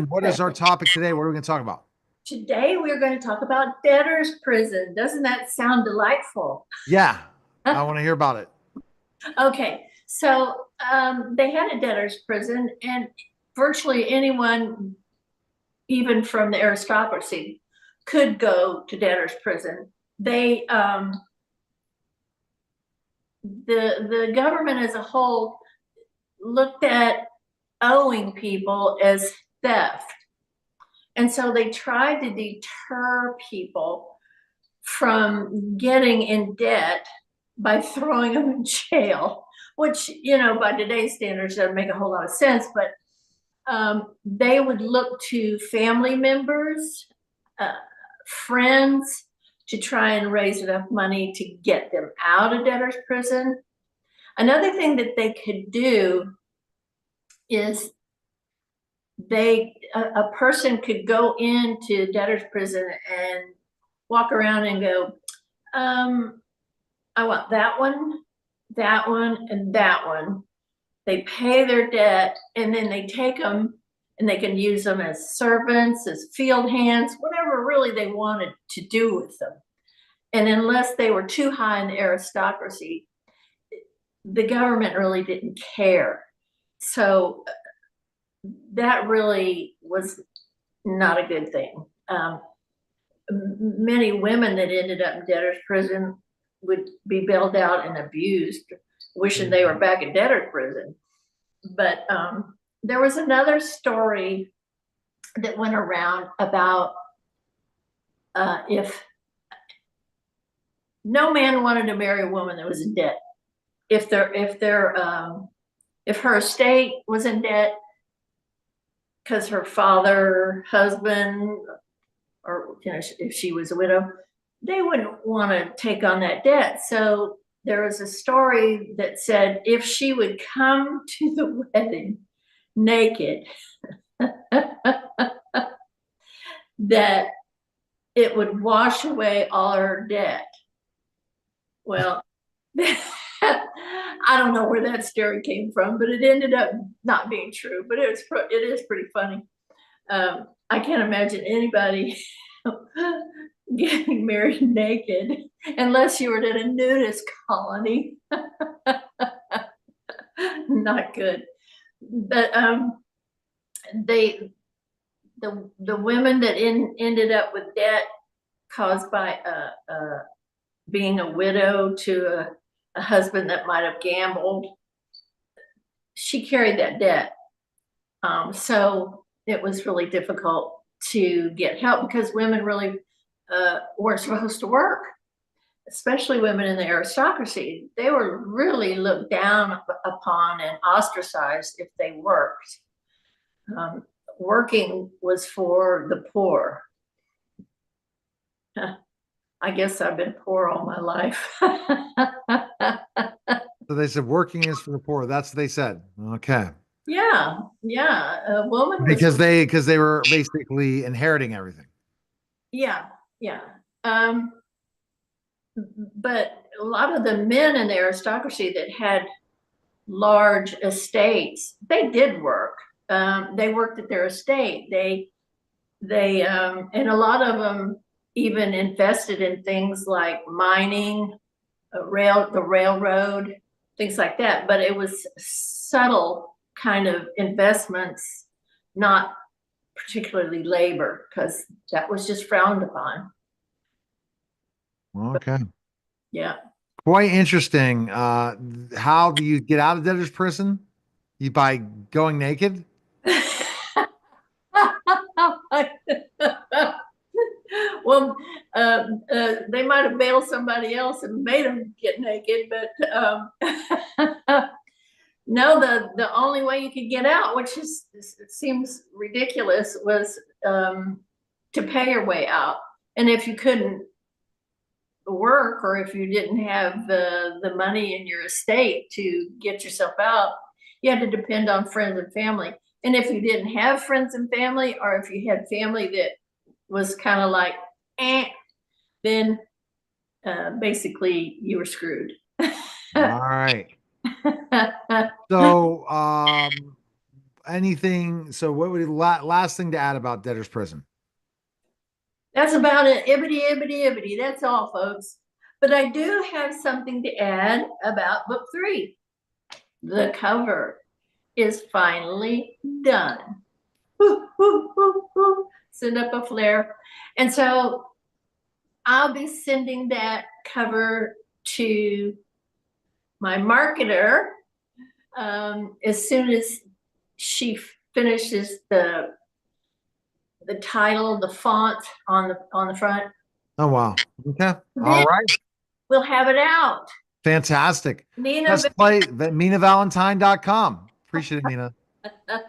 what is our topic today? What are we going to talk about? Today we're going to talk about debtor's prison. Doesn't that sound delightful? Yeah, I want to hear about it. Okay, so they had a debtor's prison, and virtually anyone, even from the aristocracy, could go to debtor's prison. They the government as a whole looked at owing people as theft, and so they tried to deter people from getting in debt by throwing them in jail, which, by today's standards doesn't make a whole lot of sense, but they would look to family members, uh, friends, to try and raise enough money to get them out of debtor's prison. Another thing that they could do is a person could go into debtor's prison and walk around and go, I want that one, and that one. They pay their debt, and then they take them and they can use them as servants, as field hands, whatever really they wanted to do with them. And unless they were too high in the aristocracy, the government really didn't care. So that really was not a good thing. Many women that ended up in debtor's prison would be bailed out and abused, wishing they were back in debtor's prison. But there was another story that went around about if no man wanted to marry a woman that was in debt. If her estate was in debt because her father, husband, or if she was a widow, they wouldn't want to take on that debt. So there was a story that said if she would come to the wedding naked, that it would wash away all her debt. Well, I don't know where that story came from, but it ended up not being true. But it is pretty funny. I can't imagine anybody getting married naked unless you were in a nudist colony. Not good. But the women that ended up with debt caused by being a widow to a husband that might have gambled, she carried that debt. So it was really difficult to get help because women really weren't supposed to work, especially women in the aristocracy. They were really looked down upon and ostracized if they worked. Working was for the poor. I guess I've been poor all my life. So they said working is for the poor. That's what they said. Okay. Yeah, yeah. A woman was, Because they were basically inheriting everything. yeah, yeah. But a lot of the men in the aristocracy that had large estates, they did work. They worked at their estate. And a lot of them even invested in things like mining, the railroad, things like that. But it was subtle kind of investments, not particularly labor, because that was just frowned upon. But Okay. yeah. Quite interesting. How do you get out of debtor's prison? You by going naked? Well, they might have bailed somebody else and made them get naked, but no, the only way you could get out, which is it seems ridiculous, was to pay your way out. And if you couldn't work, or if you didn't have the money in your estate to get yourself out, you had to depend on friends and family. And if you didn't have friends and family, or if you had family that was kind of like, then basically you were screwed. All right. So, anything? So what would last thing to add about Debtor's Prison? That's about it. Ibbity, ibbity, ibbity. That's all, folks. But I do have something to add about book 3. The cover is finally done. Woo, woo, woo, woo. Send up a flare. And so I'll be sending that cover to my marketer as soon as she finishes the title, the font on the front. Oh, wow. Okay. All Then right. we'll have it out. Fantastic. Nina, Let's play MinaValentine.com. Appreciate it, Mina. thank